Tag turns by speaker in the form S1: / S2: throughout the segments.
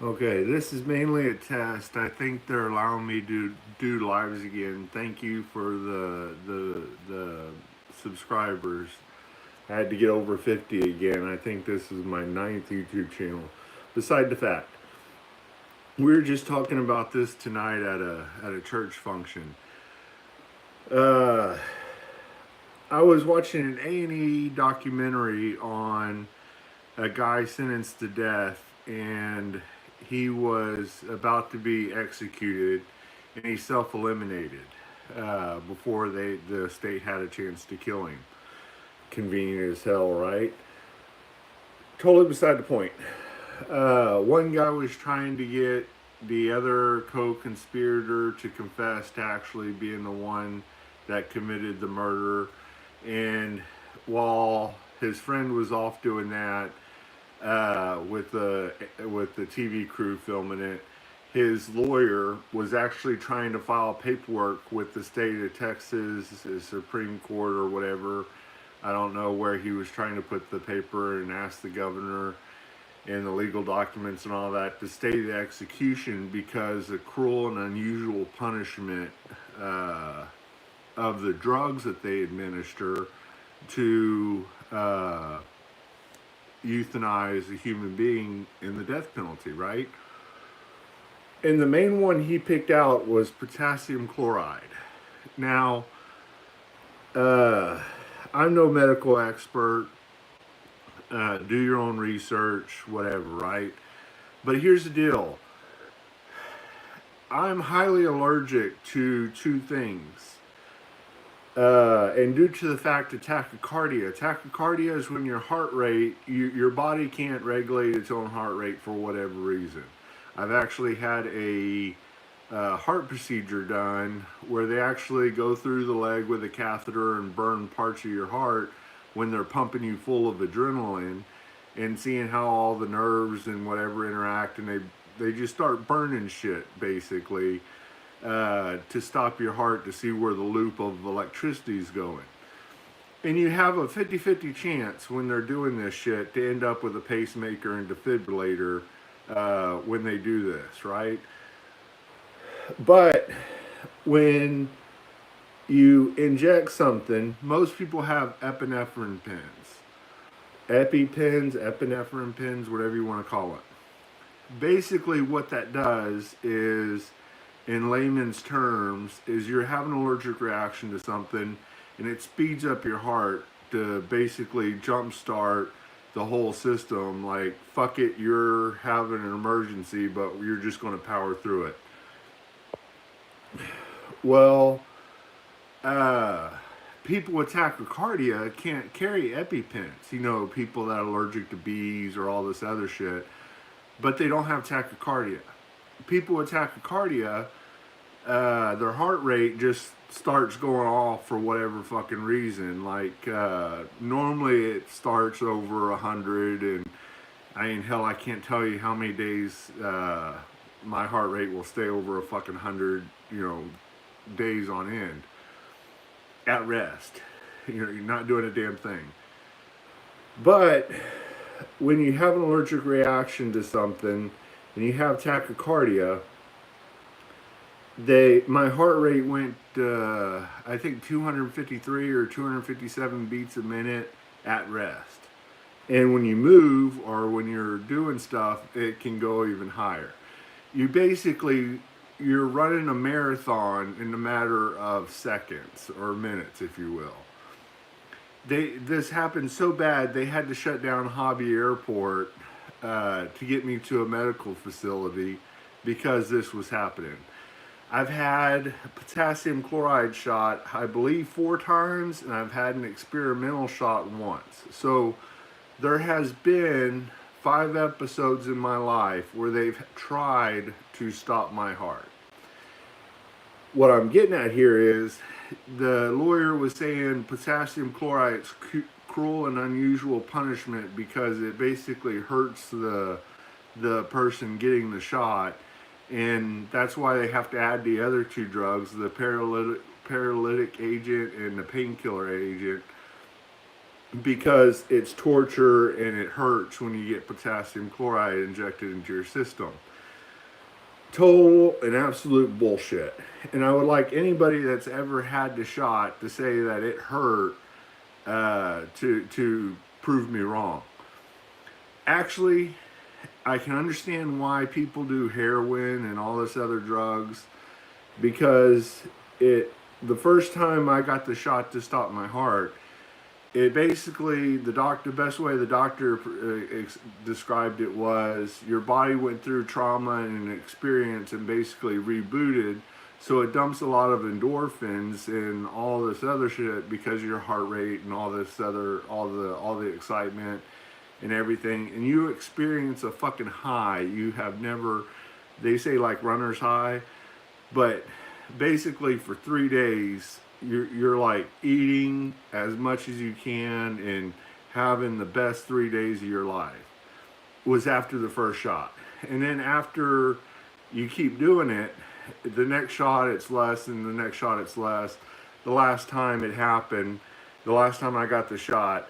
S1: Okay, this is mainly a test. I think they're allowing me to do lives again. Thank you for the subscribers. I had to get over 50 again. I think this is my ninth YouTube channel. Beside the fact, we were just talking about this tonight at a church function. Uh, I was watching an A&E documentary on a guy sentenced to death, and he was about to be executed, and he self-eliminated before the state had a chance to kill him. Convenient as hell, right? Totally beside the point. One guy was trying to get the other co-conspirator to confess to actually being the one that committed the murder, and while his friend was off doing that, with the TV crew filming it, his lawyer was actually trying to file paperwork with the state of Texas, the Supreme Court or whatever. I don't know where he was trying to put the paper and ask the governor and the legal documents and all that to stay the execution because the cruel and unusual punishment uh, of the drugs that they administer to euthanize a human being in the death penalty, right? And the main one he picked out was potassium chloride. Now, uh, I'm no medical expert. Do your own research, whatever, right? But here's the deal. I'm highly allergic to two things. And due to the fact of tachycardia is when your heart rate, your body can't regulate its own heart rate for whatever reason. I've actually had a heart procedure done where they actually go through the leg with a catheter and burn parts of your heart when they're pumping you full of adrenaline, and seeing how all the nerves and whatever interact, and they just start burning shit basically to stop your heart to see where the loop of electricity is going. And you have a 50-50 chance when they're doing this shit to end up with a pacemaker and defibrillator when they do this, right? But when you inject something, most people have epinephrine pens. EpiPens, epinephrine pens, whatever you want to call it. Basically, what that does is, in layman's terms, is you're having an allergic reaction to something, and it speeds up your heart to basically jumpstart the whole system. Like, fuck it, you're having an emergency, but you're just going to power through it. Well, uh, people with tachycardia can't carry EpiPens. You know, people that are allergic to bees or all this other shit, but they don't have tachycardia. People with tachycardia, their heart rate just starts going off for whatever fucking reason. Like, normally it starts over 100, and I mean, hell, I can't tell you how many days my heart rate will stay over a fucking 100, days on end at rest. You're not doing a damn thing. But when you have an allergic reaction to something and you have tachycardia, my heart rate went I think 253 or 257 beats a minute at rest. And when you move or when you're doing stuff, it can go even higher. You're running a marathon in a matter of seconds or minutes, if you will. This happened so bad they had to shut down Hobby Airport to get me to a medical facility because this was happening. I've had a potassium chloride shot, I believe, 4 times, and I've had an experimental shot once. So there has been 5 episodes in my life where they've tried to stop my heart. What I'm getting at here is the lawyer was saying potassium chloride is cruel and unusual punishment because it basically hurts the person getting the shot, and that's why they have to add the other two drugs, the paralytic agent and the painkiller agent, because it's torture and it hurts when you get potassium chloride injected into your system. Total and absolute bullshit. And I would like anybody that's ever had the shot to say that it hurt to prove me wrong. Actually, I can understand why people do heroin and all this other drugs, because the first time I got the shot to stop my heart, it basically, the best way the doctor described it was your body went through trauma and an experience and basically rebooted, so it dumps a lot of endorphins and all this other shit because of your heart rate and all this other, all the excitement and everything, and you experience a fucking high you have never, they say like runner's high, but basically for 3 days you're like eating as much as you can and having the best 3 days of your life. Was after the first shot. And then after you keep doing it, the next shot it's less, and the next shot it's less. The last time it happened, the last time I got the shot,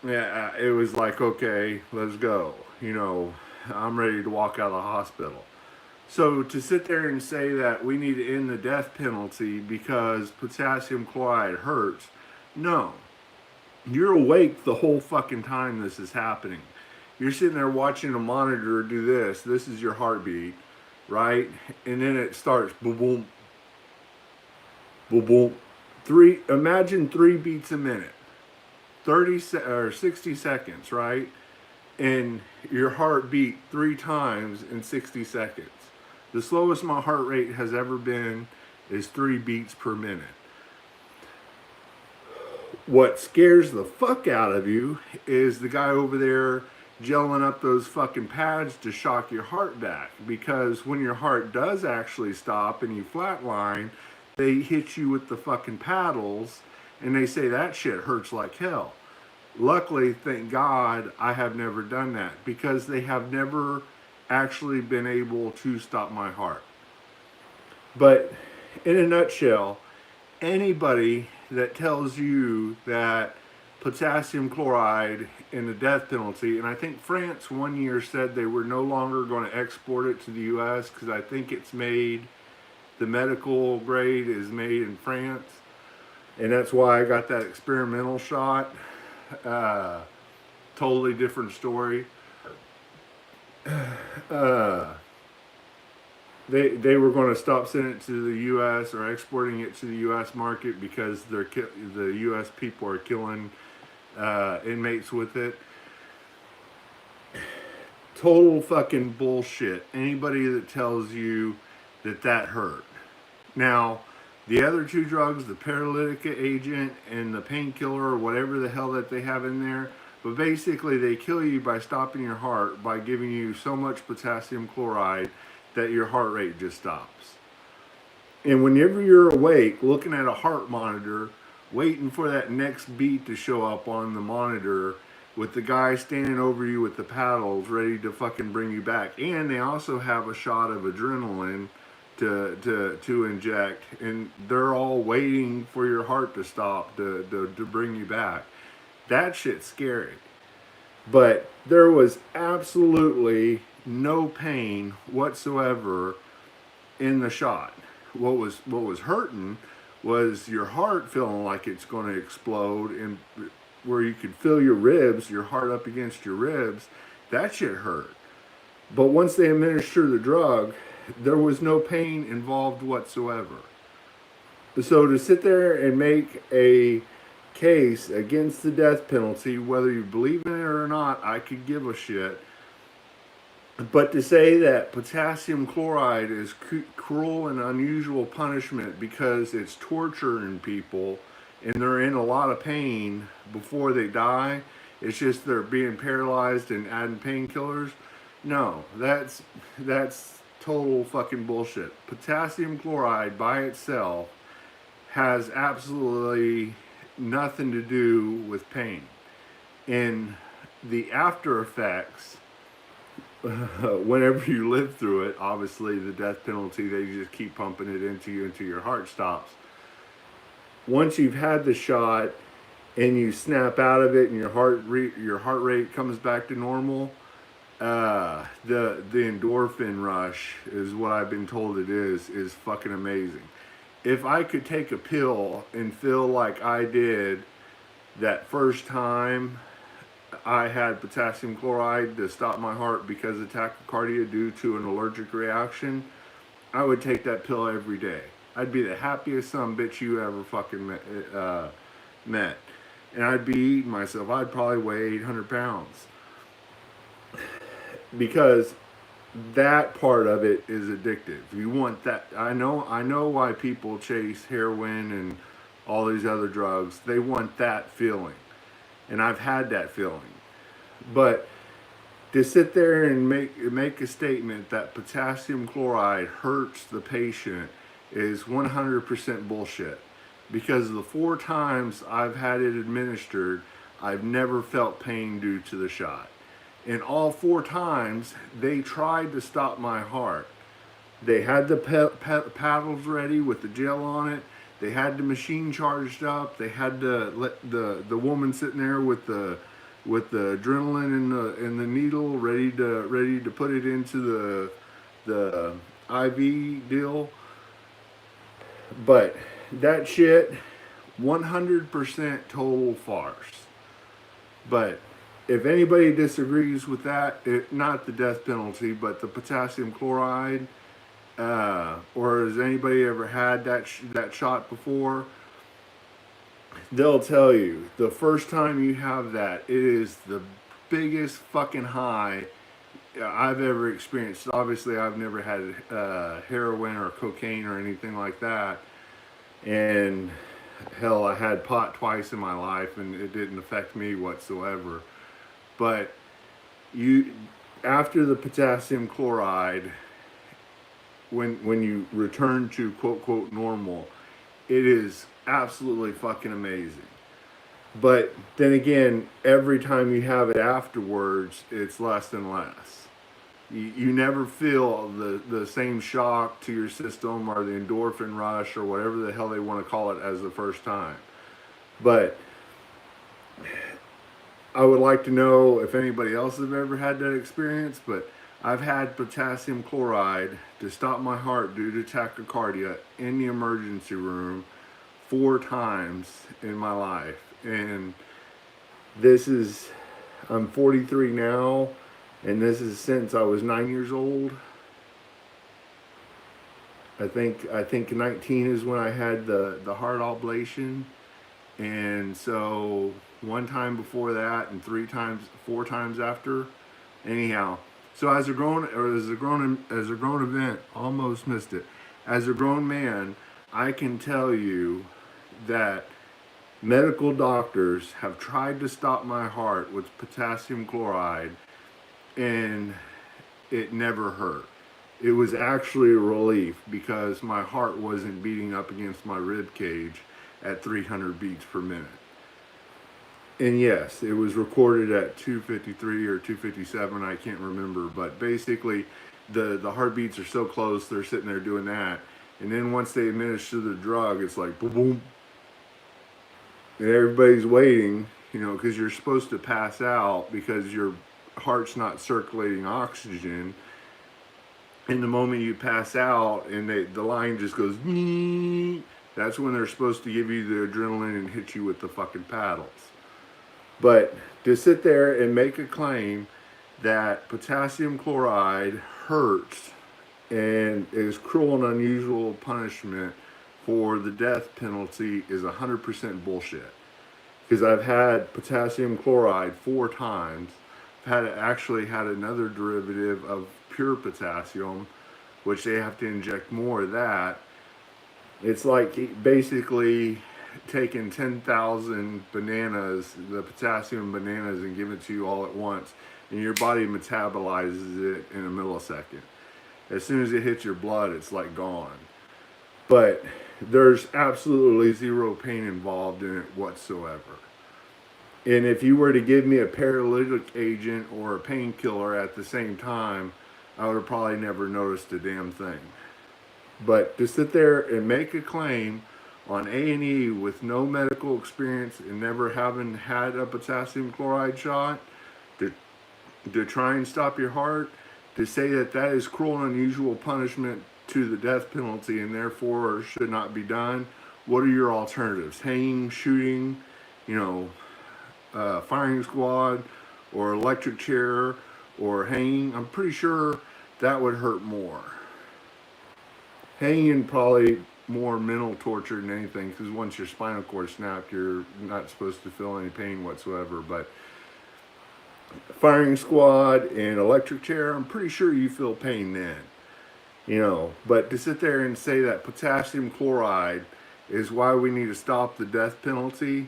S1: yeah, it was like, okay, let's go. You know, I'm ready to walk out of the hospital. So to sit there and say that we need to end the death penalty because potassium chloride hurts, no. You're awake the whole fucking time this is happening. You're sitting there watching a monitor do this. This is your heartbeat, right? And then it starts boom, boom, boom, boom. Imagine 3 beats a minute, 60 seconds, right? And your heart beat 3 times in 60 seconds. The slowest my heart rate has ever been is 3 beats per minute. What scares the fuck out of you is the guy over there gelling up those fucking pads to shock your heart back. Because when your heart does actually stop and you flatline, they hit you with the fucking paddles and they say that shit hurts like hell. Luckily, thank God, I have never done that, because they have never actually been able to stop my heart. But in a nutshell, anybody that tells you that potassium chloride and the death penalty, and I think France 1 year said they were no longer going to export it to the US because I think it's made, the medical grade is made in France, and that's why I got that experimental shot. Totally different story. They were going to stop sending it to the U.S. or exporting it to the U.S. market because the U.S. people are killing inmates with it. Total fucking bullshit. Anybody that tells you that that hurt. Now, the other 2 drugs, the paralytic agent and the painkiller or whatever the hell that they have in there, but basically they kill you by stopping your heart by giving you so much potassium chloride that your heart rate just stops. And whenever you're awake, looking at a heart monitor, waiting for that next beat to show up on the monitor with the guy standing over you with the paddles ready to fucking bring you back. And they also have a shot of adrenaline to inject, and they're all waiting for your heart to stop to bring you back. That shit's scary. But there was absolutely no pain whatsoever in the shot. What was hurting was your heart feeling like it's going to explode, and where you could feel your ribs, your heart up against your ribs. That shit hurt. But once they administer the drug, there was no pain involved whatsoever. So to sit there and make a case against the death penalty, whether you believe in it or not, I could give a shit. But to say that potassium chloride is cruel and unusual punishment because it's torturing people and they're in a lot of pain before they die, it's just they're being paralyzed and adding painkillers. No, that's total fucking bullshit. Potassium chloride by itself has absolutely nothing to do with pain. And the after effects, whenever you live through it, obviously the death penalty, they just keep pumping it into you until your heart stops. Once you've had the shot and you snap out of it and your heart rate comes back to normal, the endorphin rush is what I've been told it is fucking amazing. If I could take a pill and feel like I did that first time I had potassium chloride to stop my heart because of tachycardia due to an allergic reaction, I would take that pill every day. I'd be the happiest son bitch you ever fucking met. And I'd be eating myself. I'd probably weigh 800 pounds. Because that part of it is addictive. You want that. I know why people chase heroin and all these other drugs. They want that feeling. And I've had that feeling. But to sit there and make a statement that potassium chloride hurts the patient is 100% bullshit. Because the 4 times I've had it administered, I've never felt pain due to the shot. And all 4 times, they tried to stop my heart. They had the paddles ready with the gel on it. They had the machine charged up. They had the woman sitting there with the adrenaline and the needle ready to put it into the IV deal. But that shit, 100% total farce. But if anybody disagrees with that, not the death penalty, but the potassium chloride, or has anybody ever had that shot before, they'll tell you the first time you have that, it is the biggest fucking high I've ever experienced. Obviously, I've never had heroin or cocaine or anything like that. And hell, I had pot twice in my life and it didn't affect me whatsoever. But after the potassium chloride, when you return to quote quote normal, it is absolutely fucking amazing. But then again, every time you have it afterwards, it's less and less. You never feel the same shock to your system or the endorphin rush or whatever the hell they want to call it as the first time. But I would like to know if anybody else has ever had that experience, but I've had potassium chloride to stop my heart due to tachycardia in the emergency room 4 times in my life. And I'm 43 now, and this is since I was 9 years old. I think 19 is when I had the heart ablation. And so 1 time before that and 4 times after. Anyhow, so as a grown event, almost missed it. As a grown man, I can tell you that medical doctors have tried to stop my heart with potassium chloride and it never hurt. It was actually a relief because my heart wasn't beating up against my rib cage at 300 beats per minute. And yes, it was recorded at 253 or 257, I can't remember, but basically the heartbeats are so close, they're sitting there doing that. And then once they administer the drug, it's like boom, boom. And everybody's waiting, because you're supposed to pass out because your heart's not circulating oxygen. And the moment you pass out and the line just goes, that's when they're supposed to give you the adrenaline and hit you with the fucking paddles. But to sit there and make a claim that potassium chloride hurts and is cruel and unusual punishment for the death penalty is 100% bullshit. Because I've had potassium chloride 4 times. I've actually had another derivative of pure potassium, which they have to inject more of that. It's like basically taking 10,000 bananas, the potassium bananas, and give it to you all at once, and your body metabolizes it in a millisecond. As soon as it hits your blood, it's like gone. But there's absolutely zero pain involved in it whatsoever. And if you were to give me a paralytic agent or a painkiller at the same time, I would have probably never noticed a damn thing. But to sit there and make a claim on A&E with no medical experience and never having had a potassium chloride shot to try and stop your heart, to say that that is cruel and unusual punishment to the death penalty and therefore should not be done. What are your alternatives? Hanging, shooting, you know, firing squad, or electric chair, or hanging? I'm pretty sure that would hurt more. Hanging probably more mental torture than anything, because once your spinal cord snapped, you're not supposed to feel any pain whatsoever. But firing squad and electric chair, I'm pretty sure you feel pain then. You know, but to sit there and say that potassium chloride is why we need to stop the death penalty,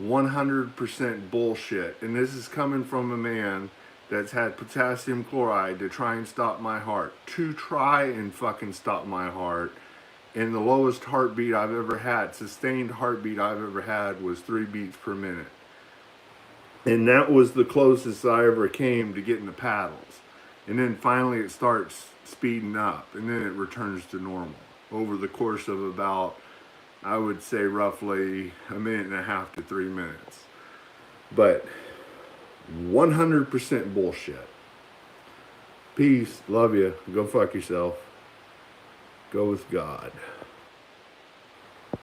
S1: 100% bullshit. And this is coming from a man that's had potassium chloride to try and stop my heart. To try and fucking stop my heart. And the lowest heartbeat I've ever had, sustained heartbeat I've ever had, was 3 beats per minute. And that was the closest I ever came to getting the paddles. And then finally it starts speeding up, and then it returns to normal over the course of about, I would say, roughly 1.5 to 3 minutes. But 100% bullshit. Peace. Love you. Go fuck yourself. Go with God.